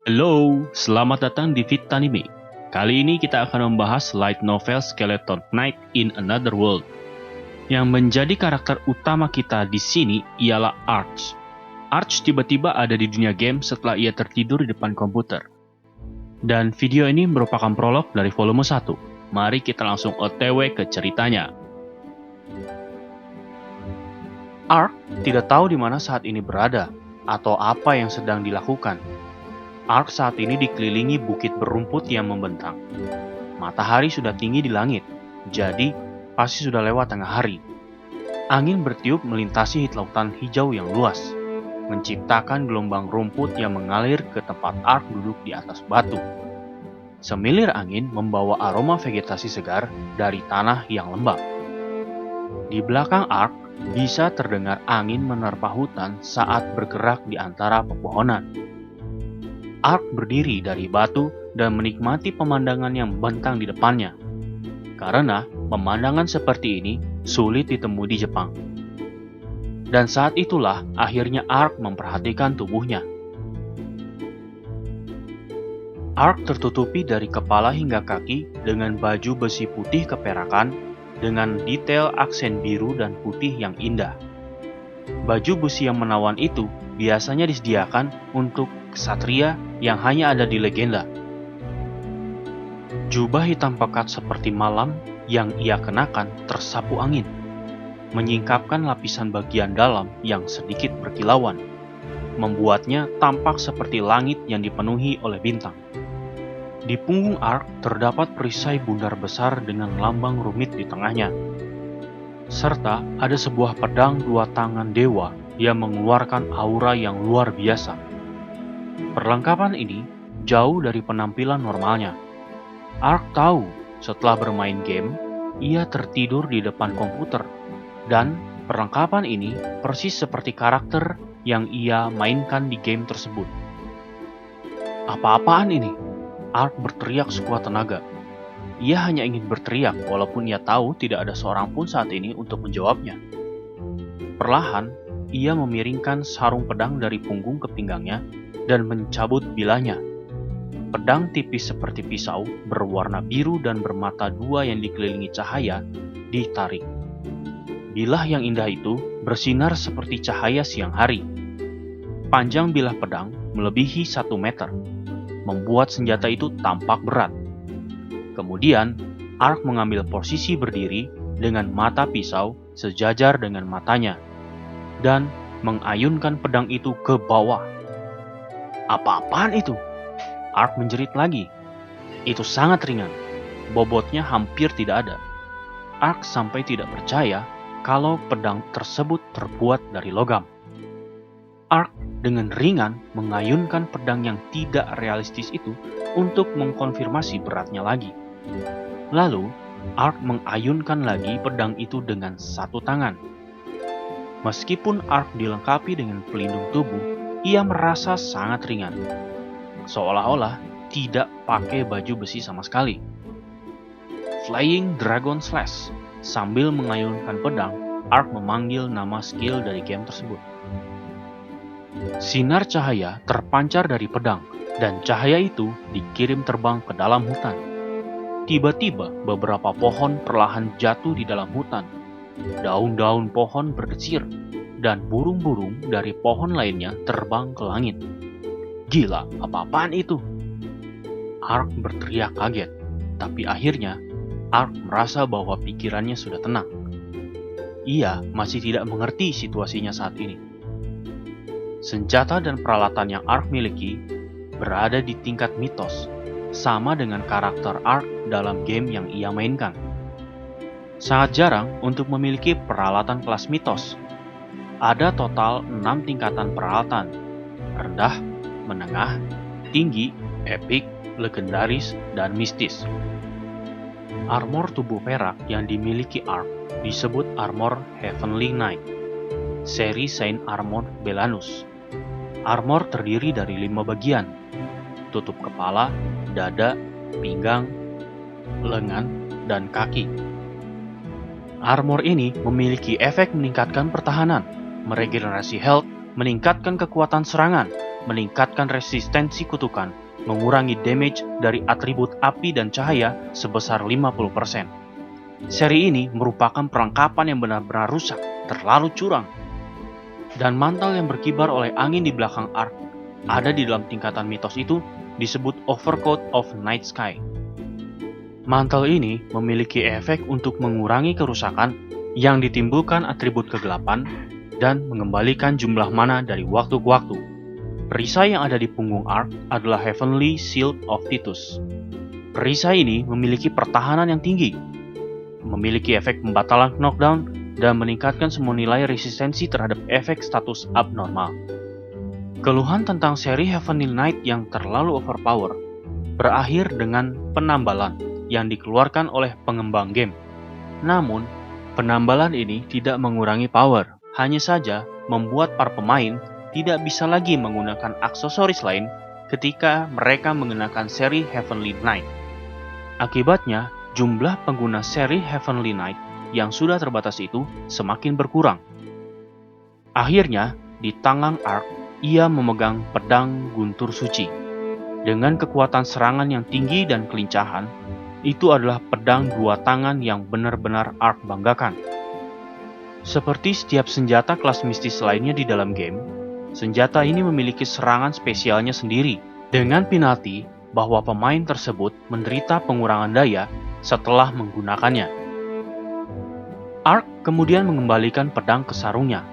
Halo, selamat datang di Fit Anime. Kali ini kita akan membahas light novel Skeleton Knight in Another World. Yang menjadi karakter utama kita di sini ialah Arch. Arch tiba-tiba ada di dunia game setelah ia tertidur di depan komputer. Dan video ini merupakan prolog dari volume 1. Mari kita langsung OTW ke ceritanya. Arch tidak tahu di mana saat ini berada atau apa yang sedang dilakukan. Arch saat ini dikelilingi bukit berumput yang membentang. Matahari sudah tinggi di langit, jadi pasti sudah lewat tengah hari. Angin bertiup melintasi lautan hijau yang luas, menciptakan gelombang rumput yang mengalir ke tempat Arch duduk di atas batu. Semilir angin membawa aroma vegetasi segar dari tanah yang lembab. Di belakang Arch bisa terdengar angin menerpa hutan saat bergerak di antara pepohonan. Arch berdiri dari batu dan menikmati pemandangan yang membentang di depannya. Karena pemandangan seperti ini sulit ditemui di Jepang. Dan saat itulah akhirnya Arch memperhatikan tubuhnya. Arch tertutupi dari kepala hingga kaki dengan baju besi putih keperakan dengan detail aksen biru dan putih yang indah. Baju besi yang menawan itu biasanya disediakan untuk ksatria yang hanya ada di legenda. Jubah hitam pekat seperti malam yang ia kenakan tersapu angin, menyingkapkan lapisan bagian dalam yang sedikit berkilauan, membuatnya tampak seperti langit yang dipenuhi oleh bintang. Di punggung Arch terdapat perisai bundar besar dengan lambang rumit di tengahnya, serta ada sebuah pedang dua tangan dewa yang mengeluarkan aura yang luar biasa. Perlengkapan ini jauh dari penampilan normalnya. Arch tahu setelah bermain game, ia tertidur di depan komputer, dan perlengkapan ini persis seperti karakter yang ia mainkan di game tersebut. Apa-apaan ini? Arch berteriak sekuat tenaga. Ia hanya ingin berteriak walaupun ia tahu tidak ada seorang pun saat ini untuk menjawabnya. Perlahan, ia memiringkan sarung pedang dari punggung ke pinggangnya dan mencabut bilahnya. Pedang tipis seperti pisau, berwarna biru dan bermata dua yang dikelilingi cahaya, ditarik. Bilah yang indah itu bersinar seperti cahaya siang hari. Panjang bilah pedang melebihi 1 meter, membuat senjata itu tampak berat. Kemudian, Arch mengambil posisi berdiri dengan mata pisau sejajar dengan matanya, dan mengayunkan pedang itu ke bawah. Apa-apaan itu? Arch menjerit lagi. Itu sangat ringan. Bobotnya hampir tidak ada. Arch sampai tidak percaya kalau pedang tersebut terbuat dari logam. Arch dengan ringan mengayunkan pedang yang tidak realistis itu untuk mengkonfirmasi beratnya lagi. Lalu, Arch mengayunkan lagi pedang itu dengan satu tangan. Meskipun Arch dilengkapi dengan pelindung tubuh, ia merasa sangat ringan, seolah-olah tidak pakai baju besi sama sekali. Flying Dragon Slash. Sambil mengayunkan pedang, Arch memanggil nama skill dari game tersebut. Sinar cahaya terpancar dari pedang, dan cahaya itu dikirim terbang ke dalam hutan. Tiba-tiba beberapa pohon perlahan jatuh di dalam hutan. Daun-daun pohon berdesir, dan burung-burung dari pohon lainnya terbang ke langit. Gila, apa-apaan itu? Arch berteriak kaget, tapi akhirnya Arch merasa bahwa pikirannya sudah tenang. Ia masih tidak mengerti situasinya saat ini. Senjata dan peralatan yang Arch miliki berada di tingkat mitos, sama dengan karakter Arch dalam game yang ia mainkan. Sangat jarang untuk memiliki peralatan kelas mitos. Ada total 6 tingkatan peralatan: rendah, menengah, tinggi, epic, legendaris, dan mistis. Armor tubuh perak yang dimiliki Arch disebut Armor Heavenly Knight, seri Saint Armor Belanus. Armor terdiri dari 5 bagian: tutup kepala, dada, pinggang, lengan, dan kaki. Armor ini memiliki efek meningkatkan pertahanan, meregenerasi health, meningkatkan kekuatan serangan, meningkatkan resistensi kutukan, mengurangi damage dari atribut api dan cahaya sebesar 50%. Seri ini merupakan perlengkapan yang benar-benar rusak, terlalu curang. Dan mantel yang berkibar oleh angin di belakang Ark ada di dalam tingkatan mitos itu disebut Overcoat of Night Sky. Mantel ini memiliki efek untuk mengurangi kerusakan yang ditimbulkan atribut kegelapan dan mengembalikan jumlah mana dari waktu ke waktu. Perisai yang ada di punggung Ark adalah Heavenly Shield of Titus. Perisai ini memiliki pertahanan yang tinggi, memiliki efek pembatalan knockdown, dan meningkatkan semua nilai resistensi terhadap efek status abnormal. Keluhan tentang seri Heavenly Knight yang terlalu overpower berakhir dengan penambalan yang dikeluarkan oleh pengembang game. Namun, penambalan ini tidak mengurangi power, hanya saja membuat para pemain tidak bisa lagi menggunakan aksesoris lain ketika mereka mengenakan seri Heavenly Knight. Akibatnya, jumlah pengguna seri Heavenly Knight yang sudah terbatas itu semakin berkurang. Akhirnya, di tangan Ark, ia memegang pedang guntur suci. Dengan kekuatan serangan yang tinggi dan kelincahan, itu adalah pedang dua tangan yang benar-benar Ark banggakan. Seperti setiap senjata kelas mistis lainnya di dalam game, senjata ini memiliki serangan spesialnya sendiri, dengan penalti bahwa pemain tersebut menderita pengurangan daya setelah menggunakannya. Ark kemudian mengembalikan pedang ke sarungnya.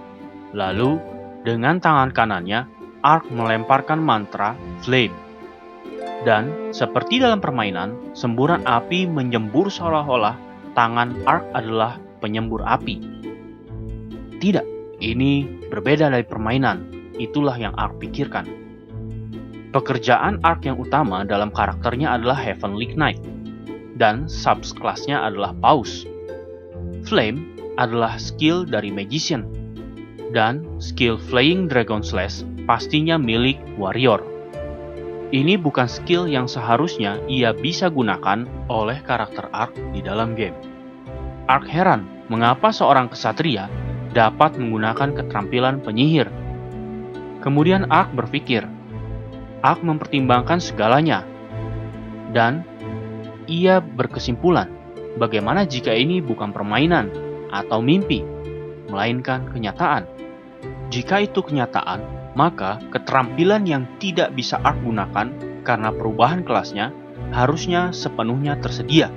Lalu, dengan tangan kanannya, Ark melemparkan mantra Flame. Dan, seperti dalam permainan, semburan api menyembur seolah-olah tangan Ark adalah penyembur api. Tidak, ini berbeda dari permainan. Itulah yang Ark pikirkan. Pekerjaan Ark yang utama dalam karakternya adalah Heavenly Knight, dan subclass-nya adalah Paus. Flame adalah skill dari Magician, dan skill Flaying Dragon Slash pastinya milik Warrior. Ini bukan skill yang seharusnya ia bisa gunakan oleh karakter Ark di dalam game. Ark heran mengapa seorang kesatria dapat menggunakan keterampilan penyihir. Kemudian Ark berpikir, Ark mempertimbangkan segalanya, dan ia berkesimpulan, bagaimana jika ini bukan permainan atau mimpi, melainkan kenyataan. Jika itu kenyataan, maka keterampilan yang tidak bisa Ark gunakan karena perubahan kelasnya harusnya sepenuhnya tersedia.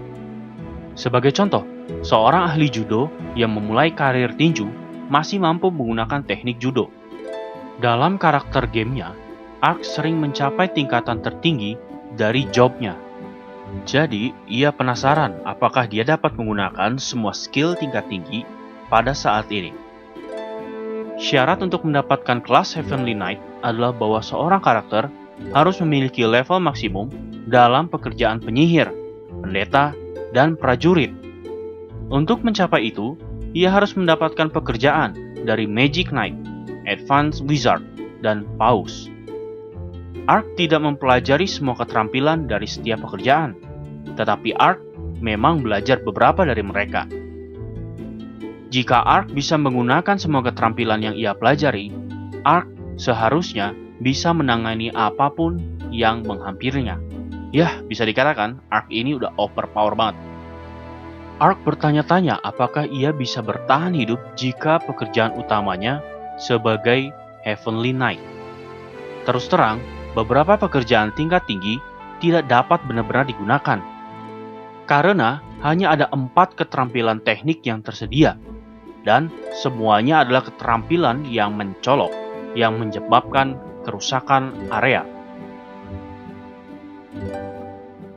Sebagai contoh, seorang ahli judo yang memulai karir tinju masih mampu menggunakan teknik judo. Dalam karakter gamenya, Ark sering mencapai tingkatan tertinggi dari jobnya. Jadi, ia penasaran apakah dia dapat menggunakan semua skill tingkat tinggi pada saat ini. Syarat untuk mendapatkan kelas Heavenly Knight adalah bahwa seorang karakter harus memiliki level maksimum dalam pekerjaan penyihir, pendeta, dan prajurit. Untuk mencapai itu, ia harus mendapatkan pekerjaan dari Magic Knight, Advanced Wizard, dan Paus. Ark tidak mempelajari semua keterampilan dari setiap pekerjaan, tetapi Ark memang belajar beberapa dari mereka. Jika Ark bisa menggunakan semua keterampilan yang ia pelajari, Ark seharusnya bisa menangani apapun yang menghampirinya. Yah, bisa dikatakan Ark ini udah overpower banget. Ark bertanya-tanya apakah ia bisa bertahan hidup jika pekerjaan utamanya sebagai Heavenly Knight. Terus terang, beberapa pekerjaan tingkat tinggi tidak dapat benar-benar digunakan, karena hanya ada 4 keterampilan teknik yang tersedia, dan semuanya adalah keterampilan yang mencolok, yang menyebabkan kerusakan area.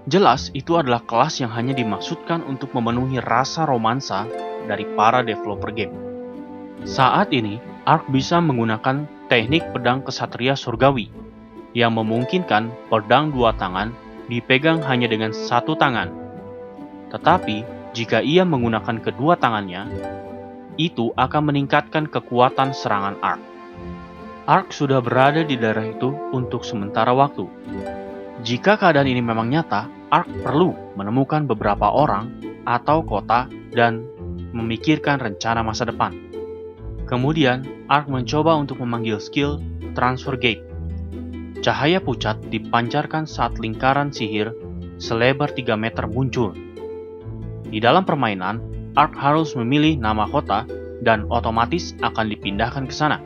Jelas, itu adalah kelas yang hanya dimaksudkan untuk memenuhi rasa romansa dari para developer game. Saat ini, Ark bisa menggunakan teknik pedang kesatria surgawi, yang memungkinkan pedang dua tangan dipegang hanya dengan satu tangan. Tetapi, jika ia menggunakan kedua tangannya, itu akan meningkatkan kekuatan serangan Ark. Ark sudah berada di daerah itu untuk sementara waktu. Jika keadaan ini memang nyata, Ark perlu menemukan beberapa orang atau kota dan memikirkan rencana masa depan. Kemudian, Ark mencoba untuk memanggil skill Transfer Gate. Cahaya pucat dipancarkan saat lingkaran sihir selebar 3 meter muncul. Di dalam permainan, Ark harus memilih nama kota dan otomatis akan dipindahkan ke sana.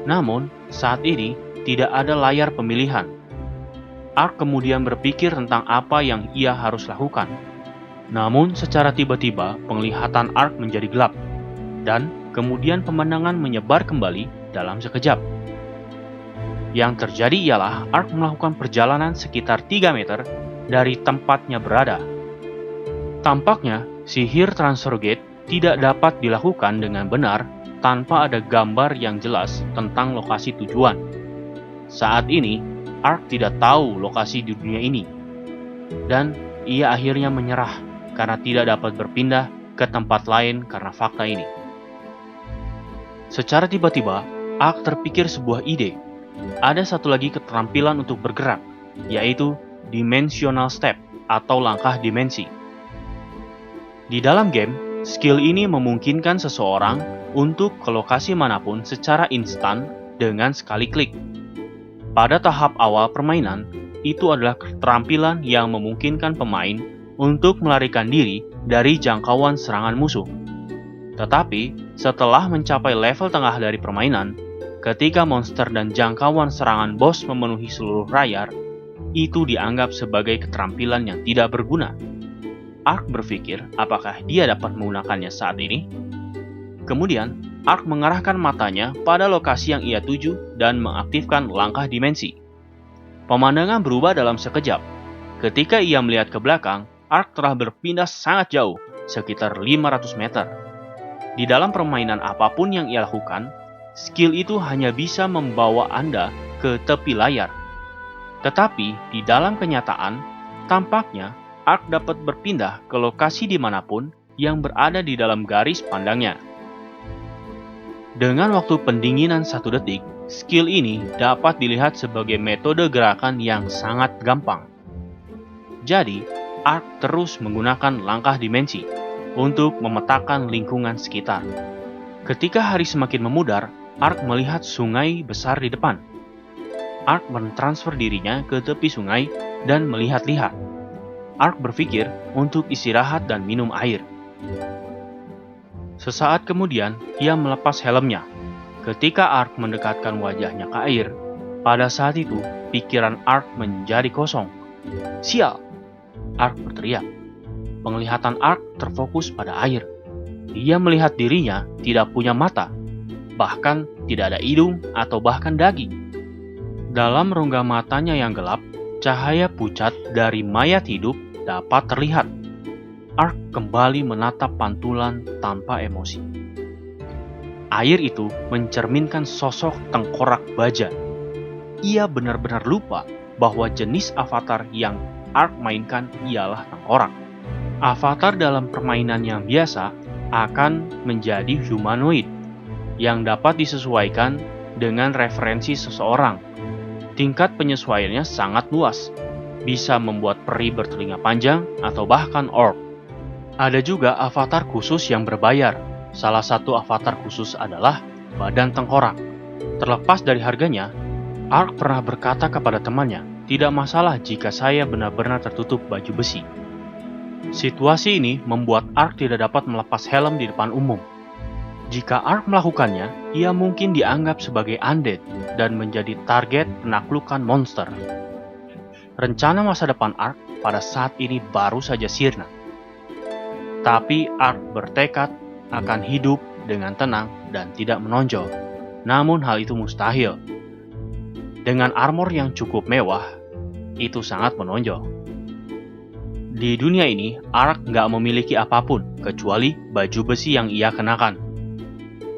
Namun, saat ini tidak ada layar pemilihan. Ark kemudian berpikir tentang apa yang ia harus lakukan. Namun, secara tiba-tiba penglihatan Ark menjadi gelap, dan kemudian pemandangan menyebar kembali dalam sekejap. Yang terjadi ialah Ark melakukan perjalanan sekitar 3 meter dari tempatnya berada. Tampaknya, sihir transfer gate tidak dapat dilakukan dengan benar tanpa ada gambar yang jelas tentang lokasi tujuan. Saat ini, Ark tidak tahu lokasi di dunia ini, dan ia akhirnya menyerah karena tidak dapat berpindah ke tempat lain karena fakta ini. Secara tiba-tiba, Ark terpikir sebuah ide. Ada satu lagi keterampilan untuk bergerak, yaitu Dimensional Step atau langkah dimensi. Di dalam game, skill ini memungkinkan seseorang untuk ke lokasi manapun secara instan dengan sekali klik. Pada tahap awal permainan, itu adalah keterampilan yang memungkinkan pemain untuk melarikan diri dari jangkauan serangan musuh. Tetapi, setelah mencapai level tengah dari permainan, ketika monster dan jangkauan serangan bos memenuhi seluruh layar, itu dianggap sebagai keterampilan yang tidak berguna. Ark berpikir apakah dia dapat menggunakannya saat ini. Kemudian, Ark mengarahkan matanya pada lokasi yang ia tuju dan mengaktifkan langkah dimensi. Pemandangan berubah dalam sekejap. Ketika ia melihat ke belakang, Ark telah berpindah sangat jauh, sekitar 500 meter. Di dalam permainan apapun yang ia lakukan, skill itu hanya bisa membawa Anda ke tepi layar. Tetapi di dalam kenyataan, tampaknya Ark dapat berpindah ke lokasi dimanapun yang berada di dalam garis pandangnya. Dengan waktu pendinginan 1 detik, skill ini dapat dilihat sebagai metode gerakan yang sangat gampang. Jadi, Ark terus menggunakan langkah dimensi untuk memetakan lingkungan sekitar. Ketika hari semakin memudar, Ark melihat sungai besar di depan. Ark mentransfer dirinya ke tepi sungai dan melihat-lihat. Ark berpikir untuk istirahat dan minum air. Sesaat kemudian, ia melepas helmnya. Ketika Ark mendekatkan wajahnya ke air, pada saat itu pikiran Ark menjadi kosong. "Sial!" Ark berteriak. Penglihatan Ark terfokus pada air. Dia melihat dirinya tidak punya mata, bahkan tidak ada hidung atau bahkan daging. Dalam rongga matanya yang gelap, cahaya pucat dari mayat hidup dapat terlihat. Ark kembali menatap pantulan tanpa emosi. Air itu mencerminkan sosok tengkorak baja. Ia benar-benar lupa bahwa jenis avatar yang Ark mainkan ialah tengkorak. Avatar dalam permainan yang biasa akan menjadi humanoid yang dapat disesuaikan dengan referensi seseorang. Tingkat penyesuaiannya sangat luas, bisa membuat peri bertelinga panjang atau bahkan orc. Ada juga avatar khusus yang berbayar. Salah satu avatar khusus adalah badan tengkorak. Terlepas dari harganya, Ark pernah berkata kepada temannya, "Tidak masalah jika saya benar-benar tertutup baju besi." Situasi ini membuat Ark tidak dapat melepas helm di depan umum. Jika Ark melakukannya, ia mungkin dianggap sebagai undead dan menjadi target penaklukan monster. Rencana masa depan Ark pada saat ini baru saja sirna. Tapi Ark bertekad akan hidup dengan tenang dan tidak menonjol. Namun hal itu mustahil. Dengan armor yang cukup mewah, itu sangat menonjol. Di dunia ini, Ark nggak memiliki apapun kecuali baju besi yang ia kenakan.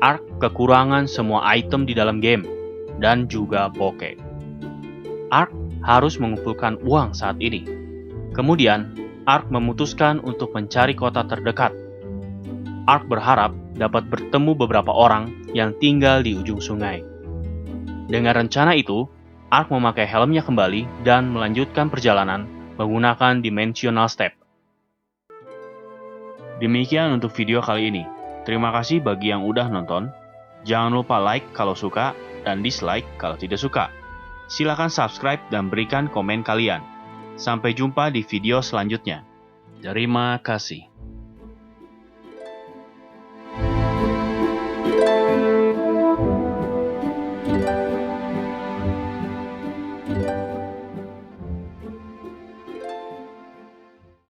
Ark kekurangan semua item di dalam game, dan juga bokeh. Ark harus mengumpulkan uang saat ini. Kemudian, Ark memutuskan untuk mencari kota terdekat. Ark berharap dapat bertemu beberapa orang yang tinggal di ujung sungai. Dengan rencana itu, Ark memakai helmnya kembali dan melanjutkan perjalanan menggunakan Dimensional Step. Demikian untuk video kali ini. Terima kasih bagi yang udah nonton. Jangan lupa like kalau suka dan dislike kalau tidak suka. Silakan subscribe dan berikan komen kalian. Sampai jumpa di video selanjutnya. Terima kasih.